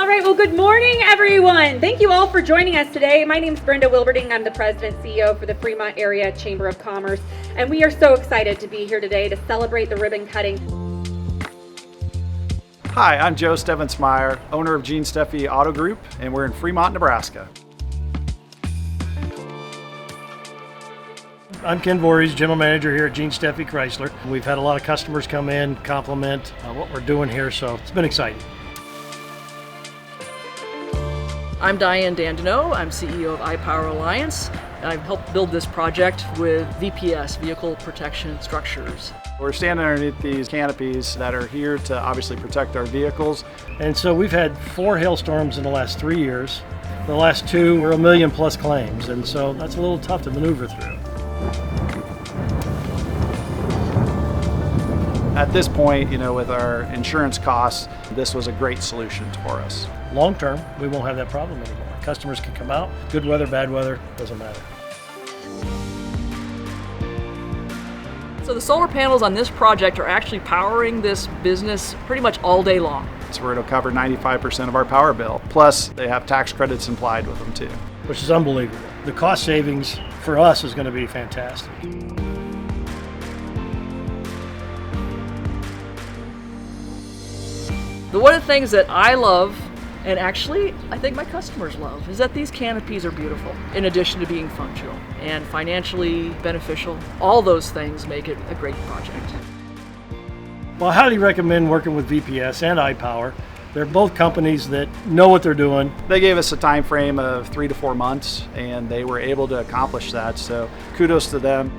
All right, well, good morning, everyone. Thank you all for joining us today. My name is Brenda Wilberding. I'm the President and CEO for the Fremont Area Chamber of Commerce, and we are so excited to be here today to celebrate the ribbon cutting. Hi, I'm Joe Steffensmeyer, owner of Gene Steffy Auto Group, and we're in Fremont, Nebraska. I'm Ken Voorhees, General Manager here at Gene Steffy Chrysler. We've had a lot of customers come in, compliment what we're doing here, so it's been exciting. I'm Diane Dandino. I'm CEO of IPOWER Alliance. I've helped build this project with VPS, Vehicle Protection Structures. We're standing underneath these canopies that are here to obviously protect our vehicles. And so we've had 4 hailstorms in the last 3 years. The last 2 were 1 million plus claims, and so that's a little tough to maneuver through. At this point, with our insurance costs, this was a great solution for us. Long term, we won't have that problem anymore. Customers can come out, good weather, bad weather, doesn't matter. So the solar panels on this project are actually powering this business pretty much all day long. That's where it'll cover 95% of our power bill. Plus, they have tax credits implied with them too. Which is unbelievable. The cost savings for us is going to be fantastic. One of the things that I love, and actually I think my customers love, is that these canopies are beautiful, in addition to being functional and financially beneficial. All those things make it a great project. Well, I highly recommend working with VPS and IPOWER. They're both companies that know what they're doing. They gave us a time frame of 3 to 4 months, and they were able to accomplish that, so kudos to them.